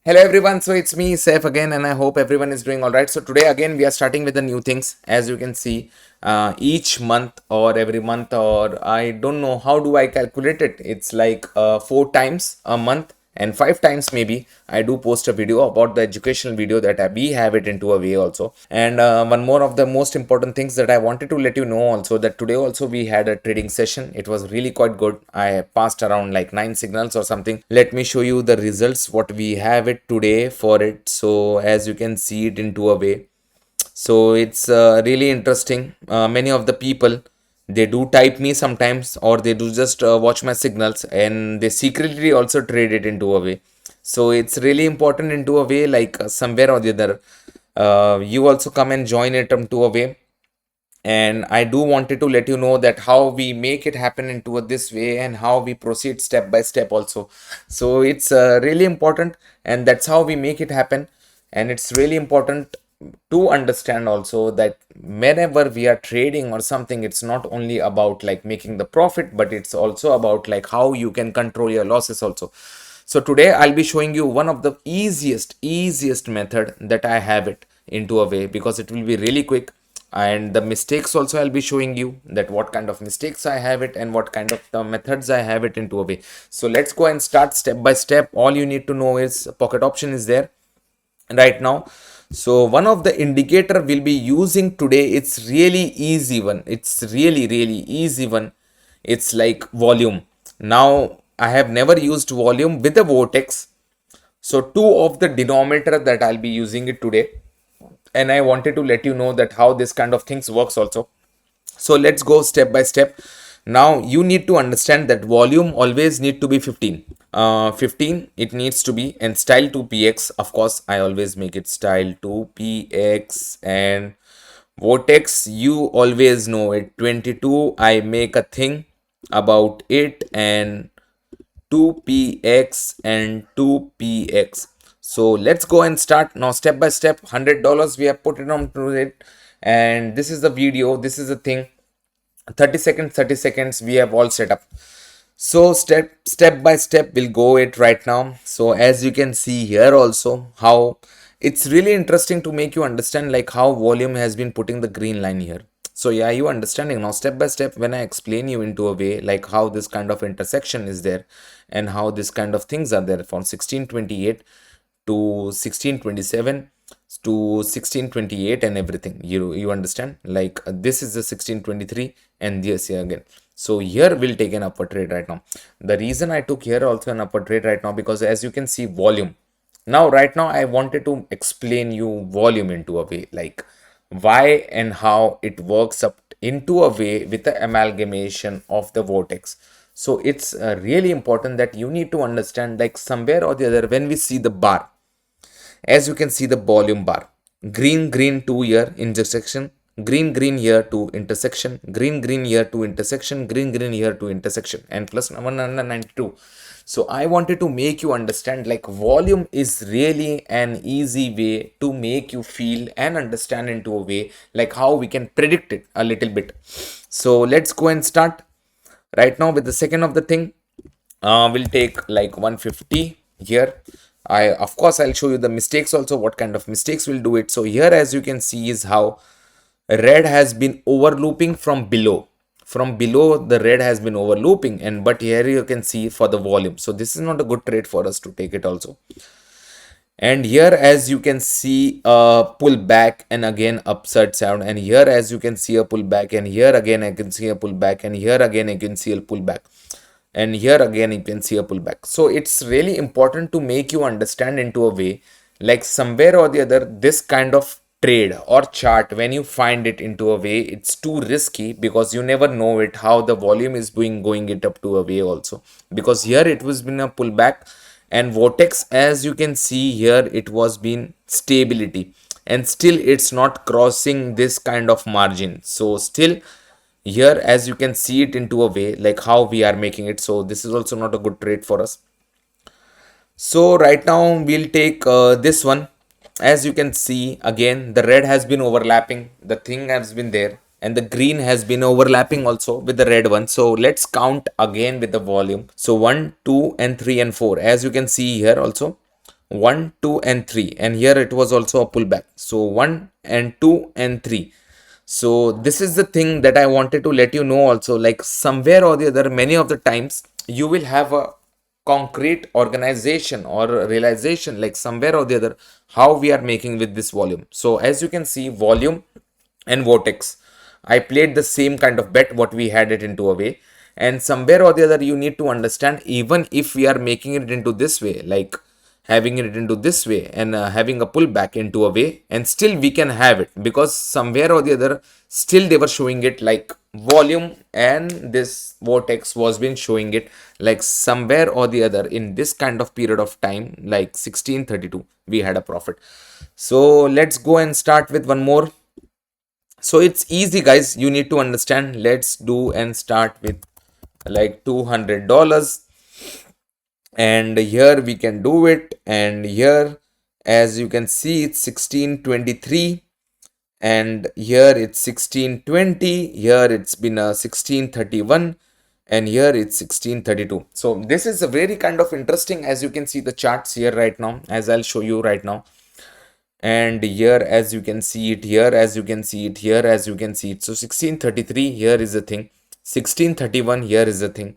Hello everyone, so it's me Saif again and I hope everyone is doing alright. So today again we are starting with the new things. As you can see, each month or every month, or I don't know how do I calculate it. It's like 4 times a month and 5 times maybe I do post a video about the educational video that we have it into a way also. And one more of the most important things that I wanted to let you know also, that today also we had a trading session. It was really quite good. I passed around like 9 signals or something. Let me show you the results what we have it today for it. So as you can see it into a way, so it's really interesting. Many of the people, they do type me sometimes, or they do just watch my signals, and they secretly also trade it into a way. So it's really important into a way, like somewhere or the other, you also come and join it into a way. And I do wanted to let you know that how we make it happen into this way and how we proceed step by step also. So it's really important, and that's how we make it happen. And it's really important to understand also that whenever we are trading or something, it's not only about like making the profit, but it's also about like how you can control your losses also. So today I'll be showing you one of the easiest method that I have it into a way, because it will be really quick. And the mistakes also I'll be showing you that what kind of mistakes I have it and what kind of methods I have it into a way. So let's go and start step by step. All you need to know is pocket option is there right now. So one of the indicator we'll be using today, it's really easy one. It's really easy one. It's like volume. Now I have never used volume with the vortex. So two of the denominator that I'll be using it today, and I wanted to let you know that how this kind of things works also. So let's go step by step. Now you need to understand that volume always need to be 15. 15 it needs to be, and style 2px. Of course, I always make it style 2px, and vortex you always know it 22. I make a thing about it, and 2px and 2px. So let's go and start now step by step. $100 we have put it on to it, and this is the video, this is the thing. 30 seconds we have all set up. So step by step we'll go it right now. So as you can see here also, how it's really interesting to make you understand like how volume has been putting the green line here. So yeah, you understanding now step by step when I explain you into a way like how this kind of intersection is there and how this kind of things are there from 1628 to 1627 to 1628 and everything. You understand, like this is the 1623 and this here again. So here we'll take an upward trade right now. The reason I took here also an upward trade right now, because as you can see volume. Now right now I wanted to explain you volume into a way, like why and how it works up into a way with the amalgamation of the vortex. So it's really important that you need to understand, like somewhere or the other when we see the bar, as you can see the volume bar, green 2 here intersection, green here to intersection, green here to intersection, green here to intersection, and plus 192. So I wanted to make you understand like volume is really an easy way to make you feel and understand into a way like how we can predict it a little bit. So let's go and start right now with the second of the thing. We'll take like 150 here. Of course I'll show you the mistakes also, what kind of mistakes we'll do it. So here as you can see is how red has been overlooping from below. From below the red has been overlooping, and but here you can see for the volume. So this is not a good trade for us to take it also. And here as you can see a pullback and again upside down, and here as you can see a pullback, and here again I can see a pullback, and here again I can see a pullback, and here again you can see a pullback. So it's really important to make you understand into a way like somewhere or the other this kind of trade or chart, when you find it into a way, it's too risky because you never know it how the volume is going it up to a way also, because here it was been a pullback, and vortex as you can see here it was been stability, and still it's not crossing this kind of margin. So still here as you can see it into a way like how we are making it. So this is also not a good trade for us. So right now we'll take this one. As you can see again the red has been overlapping, the thing has been there, and the green has been overlapping also with the red one. So let's count again with the volume. So 1 2 and 3 and 4, as you can see here also 1, 2 and 3, and here it was also a pullback. So 1 and 2 and 3. So this is the thing that I wanted to let you know also, like somewhere or the other, many of the times you will have a concrete organization or realization, like somewhere or the other, how we are making with this volume. So as you can see, volume and vortex, I played the same kind of bet what we had it into a way. And somewhere or the other, you need to understand, even if we are making it into this way, like having it into this way and having a pullback into a way, and still we can have it, because somewhere or the other still they were showing it like volume, and this vortex was been showing it like somewhere or the other in this kind of period of time, like 1632 we had a profit. So let's go and start with one more. So it's easy guys, you need to understand. Let's do and start with like $200, and here we can do it. And here, as you can see, it's 1623, and here it's 1620, here it's been a 1631, and here it's 1632. So this is a very kind of interesting, as you can see the charts here right now, as I'll show you right now. And here, as you can see it here, as you can see it here, as you can see it. So 1633 here is the thing, 1631 here is the thing,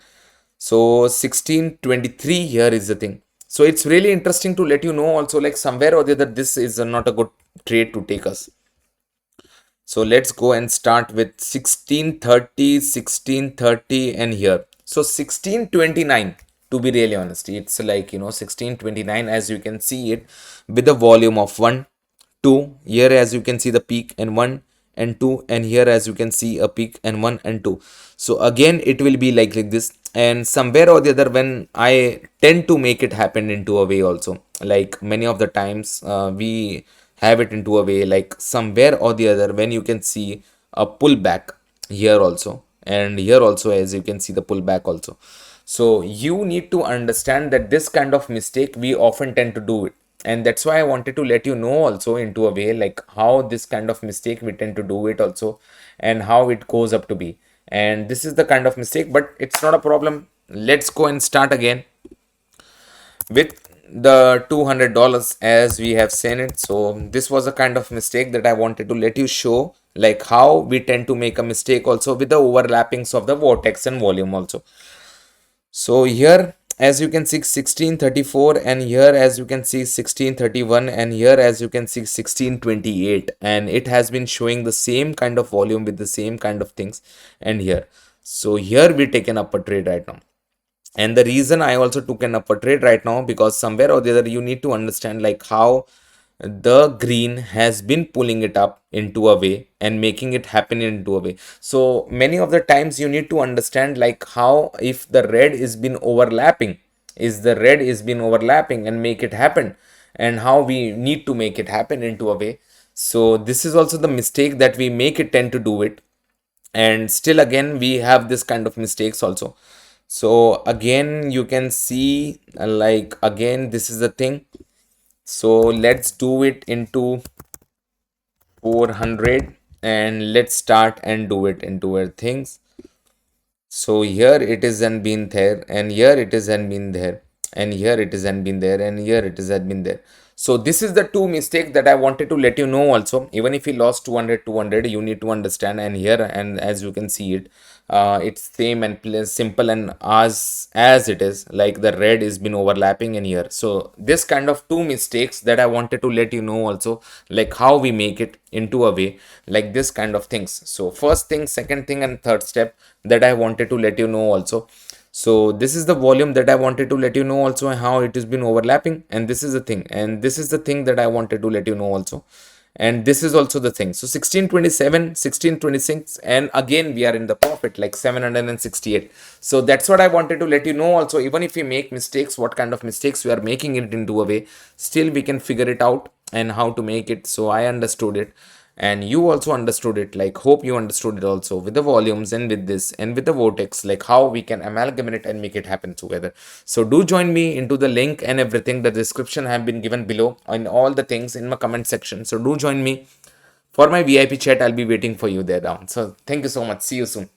so 1623 here is the thing. So it's really interesting to let you know also, like somewhere or the other, this is not a good trade to take us. So let's go and start with 1630, 1630, and here. So 1629, to be really honest, it's like, 1629, as you can see it, with the volume of 1, 2. Here, as you can see the peak, and 1 and 2. And here, as you can see a peak, and 1 and 2. So again, it will be like this. And somewhere or the other, when I tend to make it happen into a way also, like many of the times we have it into a way, like somewhere or the other, when you can see a pullback here also, and here also, as you can see the pullback also. So you need to understand that this kind of mistake we often tend to do it, and that's why I wanted to let you know also into a way, like how this kind of mistake we tend to do it also, and how it goes up to be. And this is the kind of mistake, but it's not a problem. Let's go and start again with the $200, as we have seen it. So this was a kind of mistake that I wanted to let you show, like how we tend to make a mistake also with the overlappings of the vortex and volume also. So here, as you can see 1634, and here as you can see 1631, and here as you can see 1628, and it has been showing the same kind of volume with the same kind of things. And here, so here we taken up a trade right now. And the reason I also took an upper trade right now, because somewhere or the other you need to understand like how the green has been pulling it up into a way and making it happen into a way. So many of the times you need to understand like how, if the red is been overlapping, is the red is been overlapping and make it happen, and how we need to make it happen into a way. So this is also the mistake that we make it tend to do it, and still again we have this kind of mistakes also. So again you can see like again this is the thing. So let's do it into 400, and let's start and do it into our things. So here it is and been there, and here it is and been there, and here it is and been there, and here it is and been there. So this is the two mistakes that I wanted to let you know also. Even if you lost 200, you need to understand. And here, and as you can see it, it's same and simple, and as it is, like the red is been overlapping in here. So this kind of two mistakes that I wanted to let you know also, like how we make it into a way, like this kind of things. So first thing, second thing, and third step that I wanted to let you know also. So this is the volume that I wanted to let you know also, and how it has been overlapping. And this is the thing, and this is the thing that I wanted to let you know also. And this is also the thing. So 1627, 1626, and again we are in the profit like 768. So that's what I wanted to let you know also. Even if we make mistakes, what kind of mistakes we are making it into a way, still we can figure it out and how to make it. So I understood it, and you also understood it, like hope you understood it also, with the volumes and with this and with the vortex, like how we can amalgamate it and make it happen together. So do join me into the link and everything. The description have been given below and all the things in my comment section. So do join me for my VIP chat. I'll be waiting for you there down. So thank you so much. See you soon.